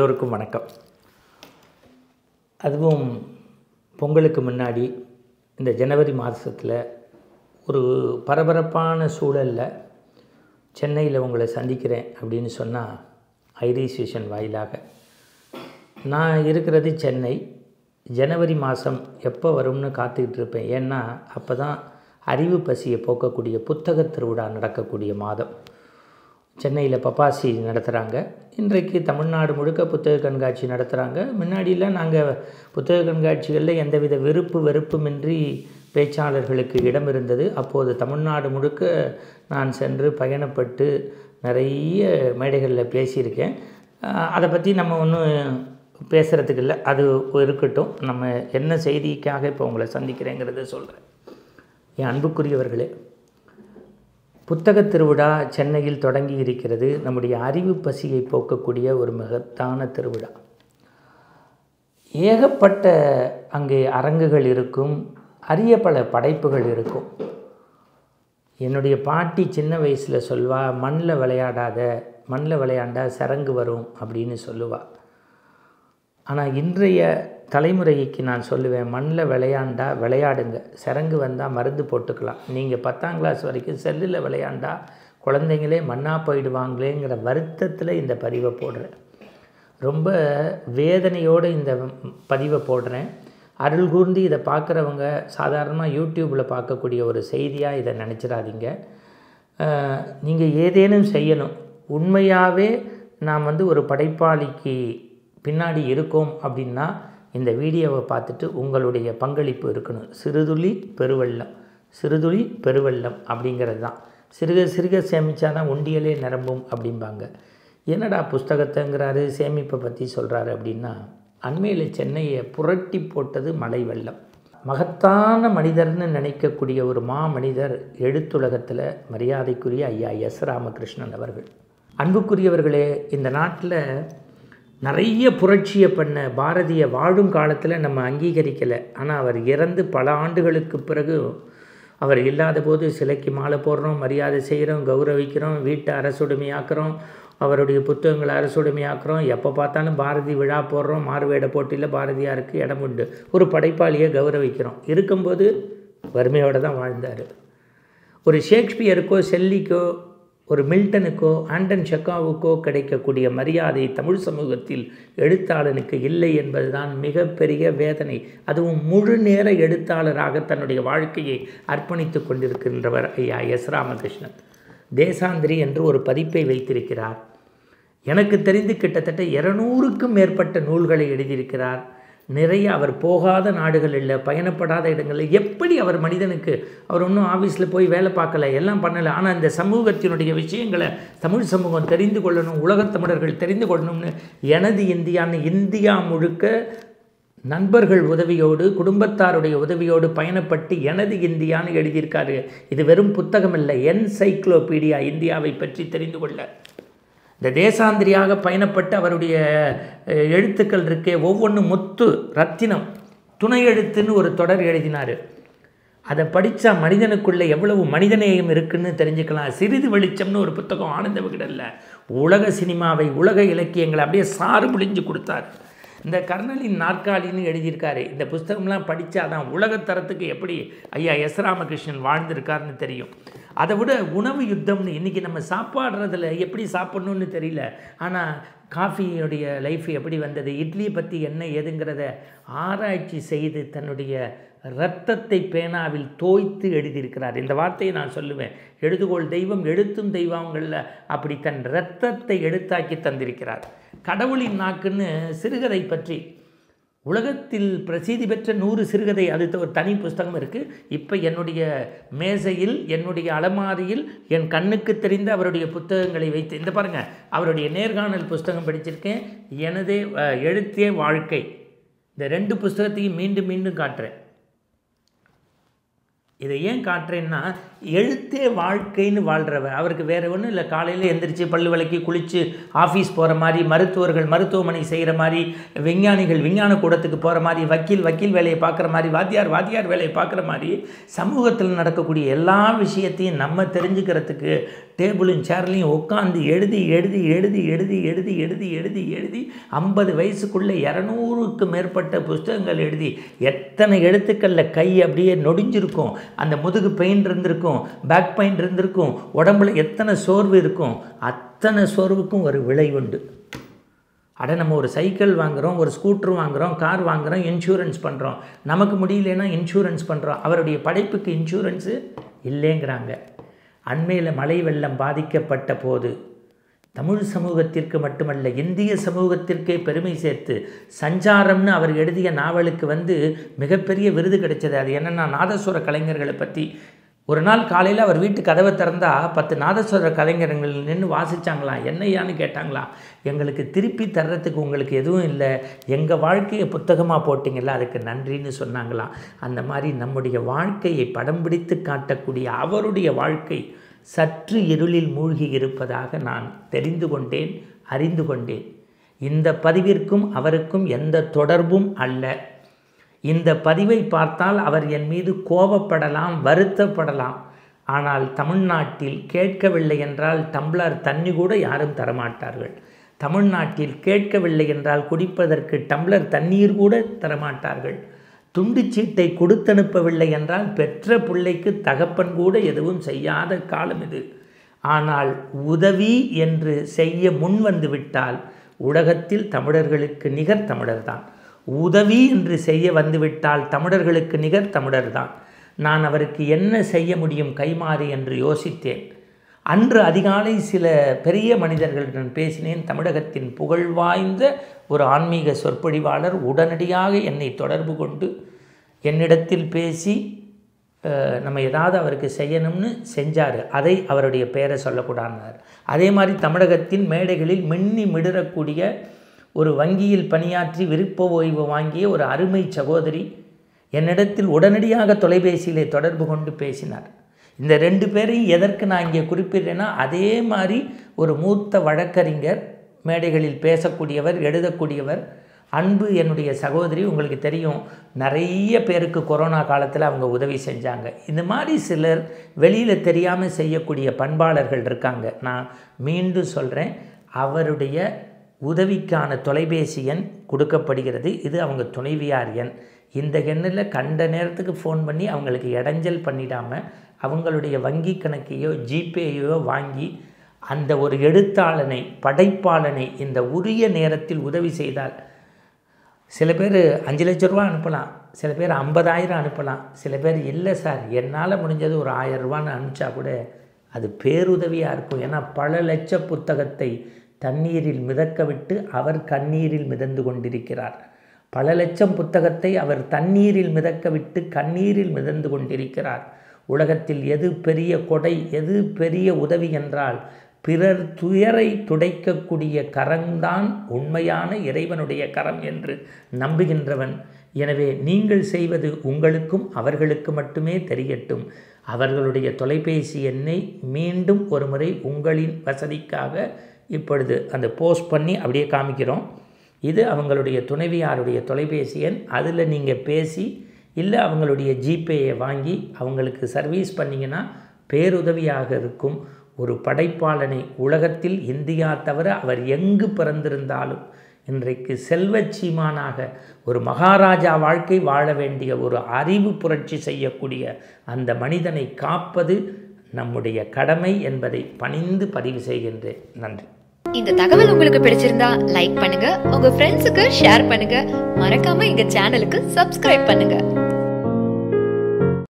எல்லோருக்கும் வணக்கம். அதுவும் பொங்கலுக்கு முன்னாடி இந்த ஜனவரி மாதத்தில் ஒரு பரபரப்பான சூழலில் சென்னையில் உங்களை சந்திக்கிறேன் அப்படின்னு சொன்னால் ஐரிஷ் விஷன் வாயிலாக. நான் இருக்கிறது சென்னை. ஜனவரி மாதம் எப்போ வரும்னு காத்துக்கிட்டு இருப்பேன். ஏன்னா அப்போ தான் அறிவு பசியை போக்கக்கூடிய புத்தக திருவிழா நடக்கக்கூடிய மாதம். சென்னையில் பப்பாசி நடத்துகிறாங்க. இன்றைக்கு தமிழ்நாடு முழுக்க புத்தக கண்காட்சி நடத்துகிறாங்க. முன்னாடியெல்லாம் நாங்கள் புத்தக கண்காட்சிகளில் எந்தவித வெறுப்புமின்றி பேச்சாளர்களுக்கு இடம் இருந்தது. அப்போது தமிழ்நாடு முழுக்க நான் சென்று பயணப்பட்டு நிறைய மேடைகளில் பேசியிருக்கேன். அதை பற்றி நம்ம ஒன்றும் பேசுகிறதுக்கு இல்லை, அது இருக்கட்டும். நம்ம என்ன செய்திக்காக இப்போ உங்களை சந்திக்கிறேங்கிறத சொல்கிறேன். என் அன்புக்குரியவர்களே, புத்தக திருவிழா சென்னையில் தொடங்கி இருக்கிறது. நம்முடைய அறிவு பசியை போக்கக்கூடிய ஒரு மகத்தான திருவிழா. ஏகப்பட்ட அங்கே அரங்குகள் இருக்கும், அரிய பல படைப்புகள் இருக்கும். என்னுடைய பாட்டி சின்ன வயசில் சொல்வா, மண்ணில் விளையாண்டா சரங்கு வரும் அப்படின்னு சொல்லுவாள். ஆனால் இன்றைய தலைமுறைக்கு நான் சொல்லுவேன், மண்ணில் விளையாடுங்க, சரங்கு வந்தால் மருந்து போட்டுக்கலாம். நீங்கள் 10ஆம் கிளாஸ் வரைக்கும் செல்லில் விளையாண்டா குழந்தைங்களே மண்ணாக போயிடுவாங்களேங்கிற வருத்தத்தில் இந்த பதிவை போடுறேன். ரொம்ப வேதனையோடு இந்த பதிவை போடுறேன். அருள் கூர்ந்து இதை பார்க்குறவங்க சாதாரணமாக யூடியூப்பில் பார்க்கக்கூடிய ஒரு செய்தியாக இதை நினச்சிடாதீங்க. நீங்கள் ஏதேனும் செய்யணும். உண்மையாகவே நாம் ஒரு படைப்பாளிக்கு பின்னாடி இருக்கோம் அப்படின்னா இந்த வீடியோவை பார்த்துட்டு உங்களுடைய பங்களிப்பு இருக்கணும். சிறுதுளி பெருவெள்ளம் அப்படிங்கிறது தான். சிறுக சேமித்தா தான் உண்டியலே நிரம்பும் அப்படிம்பாங்க. என்னடா புஸ்தகத்தைங்கிறாரு, சேமிப்பை பற்றி சொல்கிறாரு அப்படின்னா, அண்மையில் சென்னையை புரட்டி போட்டது மழை வெள்ளம். மகத்தான மனிதர்னு நினைக்கக்கூடிய ஒரு மனிதர் எழுத்துலகத்தில் மரியாதைக்குரிய ஐயா எஸ் ராமகிருஷ்ணன் அவர்கள். அன்புக்குரியவர்களே, இந்த நாட்டில் நிறைய புரட்சியை பண்ண பாரதிய வாழும் காலத்தில் நம்ம அங்கீகரிக்கலை. ஆனால் அவர் இறந்து பல ஆண்டுகளுக்கு பிறகு அவர் இல்லாத போது சிலைக்கு மாலை போடுறோம், மரியாதை செய்கிறோம், கௌரவிக்கிறோம், வீட்டை அரசுடைமையாக்குறோம், அவருடைய புத்தகங்களை அரசுடைமையாக்குறோம். எப்போ பார்த்தாலும் பாரதி விழா போடுறோம், மாறுவேட போட்டியில் பாரதியாருக்கு இடம் உண்டு, ஒரு படைப்பாளியை கௌரவிக்கிறோம். இருக்கும்போது வறுமையோடு தான் வாழ்ந்தார். ஒரு ஷேக்ஸ்பியருக்கோ ஷெல்லிக்கோ ஒரு மில்டனுக்கோ ஆண்டன் செக்காவுக்கோ கிடைக்கக்கூடிய மரியாதை தமிழ் சமூகத்தில் எழுத்தாளனுக்கு இல்லை என்பதுதான் மிகப்பெரிய வேதனை. அதுவும் முழு நேர எழுத்தாளராக தன்னுடைய வாழ்க்கையை அர்ப்பணித்து கொண்டிருக்கின்றவர் ஐயா எஸ் ராமகிருஷ்ணன். தேசாந்திரி என்று ஒரு பதிப்பை வைத்திருக்கிறார். எனக்கு தெரிந்து கிட்டத்தட்ட 200க்கும் மேற்பட்ட நூல்களை எழுதியிருக்கிறார். நிறைய அவர் போகாத நாடுகள் இல்லை, பயணப்படாத இடங்களில். எப்படி அவர் மனிதனுக்கு, அவர் ஒன்றும் ஆஃபீஸில் போய் வேலை பார்க்கல, எல்லாம் பண்ணலை. ஆனால் இந்த சமூகத்தினுடைய விஷயங்களை தமிழ் சமூகம் தெரிந்து கொள்ளணும், உலகத் தமிழர்கள் தெரிந்து கொள்ளணும்னு எனது இந்தியா முழுக்க நண்பர்கள் உதவியோடு, குடும்பத்தாருடைய உதவியோடு பயணப்பட்டு எனது இந்தியான்னு எழுதியிருக்காரு. இது வெறும் புத்தகம் இல்லை, என்சைக்ளோபீடியா, இந்தியாவை பற்றி தெரிந்து கொள்ள. இந்த தேசாந்திரியாக பயணப்பட்டு அவருடைய எழுத்துக்கள் இருக்கே, ஒவ்வொன்றும் முத்து ரத்தினம். துணை எழுத்துன்னு ஒரு தொடர் எழுதினார். அதை படித்தா மனிதனுக்குள்ளே எவ்வளவு மனிதநேயம் இருக்குன்னு தெரிஞ்சுக்கலாம். சிறிது வெளிச்சம்னு ஒரு புத்தகம் ஆனந்த விகடனில் உலக சினிமாவை, உலக இலக்கியங்களை அப்படியே சாறு பிழிஞ்சு கொடுத்தார். இந்த கர்னலின் நாற்காலின்னு எழுதியிருக்காரு. இந்த புஸ்தகம்லாம் படித்தா தான் உலகத்தரத்துக்கு எப்படி ஐயா எஸ் ராமகிருஷ்ணன் வாழ்ந்திருக்காருன்னு தெரியும். அதை விட உணவு யுத்தம்னு இன்றைக்கி நம்ம சாப்பாடுறதில் எப்படி சாப்பிட்ணுன்னு தெரியல. ஆனால் காஃபியுடைய லைஃப் எப்படி வந்தது, இட்லியை பற்றி என்ன ஏதுங்கிறத ஆராய்ச்சி செய்து தன்னுடைய இரத்தத்தை பேனாவில் தோய்த்து எழுதியிருக்கிறார். இந்த வார்த்தையை நான் சொல்லுவேன். எழுதுகோள் தெய்வம் எழுத்தும் தெய்வங்களில் அப்படி தன் இரத்தத்தை எழுத்தாக்கி தந்திருக்கிறார். கடவுளின் நாக்குன்னு சிறுகதை பற்றி உலகத்தில் பிரசித்தி பெற்ற 100 சிறுகதை, அது ஒரு தனி புஸ்தகம் இருக்குது. இப்போ என்னுடைய மேசையில், என்னுடைய அலமாரியில் என் கண்ணுக்கு தெரிந்த அவருடைய புத்தகங்களை வைத்து, இந்த பாருங்கள், அவருடைய நேர்காணல் புஸ்தகம் படிச்சிருக்கேன், எனதே எழுத்தே வாழ்க்கை. இந்த 2 புஸ்தகத்தையும் மீண்டும் மீண்டும் காட்டுறேன். இதை ஏன் காட்டுறேன்னா, எழுத்தே வாழ்க்கைன்னு வாழ்கிறவர். அவருக்கு வேறு ஒன்றும் இல்லை. காலையில் எந்திரிச்சு பல்லு விளக்கி குளித்து ஆஃபீஸ் போகிற மாதிரி, மருத்துவர்கள் மருத்துவமனை செய்கிற மாதிரி, விஞ்ஞானிகள் விஞ்ஞான கூடத்துக்கு போகிற மாதிரி, வக்கீல் வேலையை பார்க்குற மாதிரி, வாத்தியார் வேலையை பார்க்குற மாதிரி, சமூகத்தில் நடக்கக்கூடிய எல்லா விஷயத்தையும் நம்ம தெரிஞ்சுக்கிறதுக்கு டேபிளும் சேர்லையும் உட்காந்து எழுதி எழுதி எழுதி எழுதி எழுதி எழுதி எழுதி எழுதி 50 வயசுக்குள்ளே 200க்கு மேற்பட்ட புஸ்தகங்கள் எழுதி எத்தனை எழுத்துக்களில் கை அப்படியே நொடிஞ்சிருக்கும், அந்த முதுகு பெயின் இருந்திருக்கும், பேக் பெயின் இருந்திருக்கும், உடம்புல எத்தனை சோர்வு இருக்கும். அத்தனை சோர்வுக்கும் ஒரு விலை உண்டு. நம்ம ஒரு சைக்கிள் வாங்குகிறோம், ஒரு ஸ்கூட்ரு வாங்குகிறோம், கார் வாங்குகிறோம், இன்சூரன்ஸ் பண்ணுறோம். நமக்கு முடியலன்னா இன்சூரன்ஸ் பண்ணுறோம். அவருடைய படைப்புக்கு இன்சூரன்ஸு இல்லைங்கிறாங்க. அண்மையில் மழை வெள்ளம் பாதிக்கப்பட்ட போது தமிழ் சமூகத்திற்கு மட்டுமல்ல இந்திய சமூகத்திற்கே பெருமை சேர்த்து சஞ்சாரம்னு அவர் எழுதிய நாவலுக்கு மிகப்பெரிய விருது கிடைச்சது. அது என்னென்னா, நாதஸ்வர கலைஞர்களை பற்றி. ஒரு நாள் காலையில் அவர் வீட்டு கதவை திறந்தா 10 நாதஸ்வர கலைஞர்கள் நின்று வாசித்தாங்களாம். என்னையான்னு கேட்டாங்களாம். எங்களுக்கு திருப்பி தர்றதுக்கு உங்களுக்கு எதுவும் இல்லை, எங்கள் வாழ்க்கையை புத்தகமாக போட்டிங்களா, அதுக்கு நன்றின்னு சொன்னாங்களாம். அந்த மாதிரி நம்முடைய வாழ்க்கையை படம் பிடித்து காட்டக்கூடிய அவருடைய வாழ்க்கை சற்று இருளில் மூழ்கி இருப்பதாக நான் தெரிந்து கொண்டேன், அறிந்து கொண்டேன். இந்த பதிவிற்கும் அவருக்கும் எந்த தொடர்பும் அல்ல. இந்த பதிவை பார்த்தால் அவர் என் மீது கோபப்படலாம், வருத்தப்படலாம். ஆனால் தமிழ்நாட்டில் கேட்கவில்லை என்றால் டம்ளர் தண்ணி கூட யாரும் தரமாட்டார்கள். தமிழ்நாட்டில் கேட்கவில்லை என்றால் குடிப்பதற்கு டம்ளர் தண்ணீர் கூட தரமாட்டார்கள். துண்டுச்சீட்டை கொடுத்தனுப்பவில்லை என்றால் பெற்ற பிள்ளைக்கு தகப்பன் கூட எதுவும் செய்யாத காலம் இது. ஆனால் உதவி என்று செய்ய முன் வந்து விட்டால் உலகத்தில் தமிழர்களுக்கு நிகர் தமிழர்தான். உதவி என்று செய்ய வந்துவிட்டால் தமிழர்களுக்கு நிகர் தமிழர்தான். நான் அவருக்கு என்ன செய்ய முடியும் கைமாறி என்று யோசித்தேன். அன்று அதிகாலை சில பெரிய மனிதர்களுடன் பேசினேன். தமிழகத்தின் புகழ்வாய்ந்த ஒரு ஆன்மீக சொற்பொழிவாளர் உடனடியாக என்னை தொடர்பு கொண்டு என்னிடத்தில் பேசி நம்ம ஏதாவது அவருக்கு செய்யணும்னு செஞ்சார். அதை அவருடைய பெயரை சொல்லக்கூடாதுனார். அதே மாதிரி தமிழகத்தின் மேடைகளில் மின்னி மிடறக்கூடிய ஒரு வங்கியில் பணியாற்றி விருப்ப ஓய்வு வாங்கிய ஒரு அருமை சகோதரி என்னிடத்தில் உடனடியாக தொலைபேசியிலே தொடர்பு கொண்டு பேசினார். இந்த 2 பேரையும் எதற்கு நான் இங்கே குறிப்பிடுறேன்னா, அதே மாதிரி ஒரு மூத்த வழக்கறிஞர், மேடைகளில் பேசக்கூடியவர், எழுதக்கூடியவர், அன்பு என்னுடைய சகோதரி. உங்களுக்கு தெரியும், நிறைய பேருக்கு கொரோனா காலத்தில் அவங்க உதவி செஞ்சாங்க. இந்த மாதிரி சிலர் வெளியில் தெரியாமல் செய்யக்கூடிய பண்பாளர்கள் இருக்காங்க. நான் மீண்டும் சொல்கிறேன், அவருடைய உதவிக்கான தொலைபேசி எண் கொடுக்கப்படுகிறது. இது அவங்க துணைவியார் எண். இந்த எண்ணில் கண்ட நேரத்துக்கு ஃபோன் பண்ணி அவங்களுக்கு இடைஞ்சல் பண்ணிடாமல் அவங்களுடைய வங்கி கணக்கையோ ஜிபேயோ வாங்கி அந்த ஒரு எழுத்தாளனை, படைப்பாளனை இந்த உரிய நேரத்தில் உதவி செய்தால், சில பேர் 5 லட்ச ரூபா அனுப்பலாம், சில பேர் 50,000 அனுப்பலாம், சில பேர் இல்லை சார் என்னால் முடிஞ்சது ஒரு 1000 ரூபான்னு அனுப்பிச்சா கூட அது பேருதவியாக இருக்கும். ஏன்னா பல லட்ச புத்தகத்தை தண்ணீரில் மிதக்க விட்டு அவர் கண்ணீரில் மிதந்து கொண்டிருக்கிறார். பல லட்சம் புத்தகத்தை அவர் தண்ணீரில் மிதக்க விட்டு கண்ணீரில் மிதந்து கொண்டிருக்கிறார். உலகத்தில் எது பெரிய கொடை, எது பெரிய உதவி என்றால் பிறர் துயரை துடைக்கக்கூடிய கரம்தான் உண்மையான இறைவனுடைய கரம் என்று நம்புகின்றவன். எனவே நீங்கள் செய்வது உங்களுக்கும் அவர்களுக்கு மட்டுமே தெரியட்டும். அவர்களுடைய தொலைபேசி எண்ணை மீண்டும் ஒரு முறை உங்களின் வசதிக்காக இப்பொழுது அந்த போஸ்ட் பண்ணி அப்படியே காமிக்கிறோம். இது அவங்களுடைய துணைவியாருடைய தொலைபேசி எண். அதில் நீங்கள் பேசி இல்லை அவங்களுடைய ஜிபேயை வாங்கி அவங்களுக்கு சர்வீஸ் பண்ணிங்கன்னா பேருதவியாக இருக்கும். ஒரு படைப்பாளனை உலகத்தில் இந்தியா தவிர அவர் எங்கு பிறந்திருந்தாலும் இன்றைக்கு செல்வச்சீமானாக ஒரு மகாராஜா வாழ்க்கை வாழ வேண்டிய ஒரு அறிவு புரட்சி செய்யக்கூடிய அந்த மனிதனை காப்பது நம்முடைய கடமை என்பதை பணிந்து பதிவு செய்கின்றேன். நன்றி. இந்த தகவல் உங்களுக்கு பிடிச்சிருந்தா லைக் பண்ணுங்க, உங்க ஃப்ரெண்ட்ஸுக்கு ஷேர் பண்ணுங்க, மறக்காம எங்க சேனலுக்கு சப்ஸ்கிரைப் பண்ணுங்க.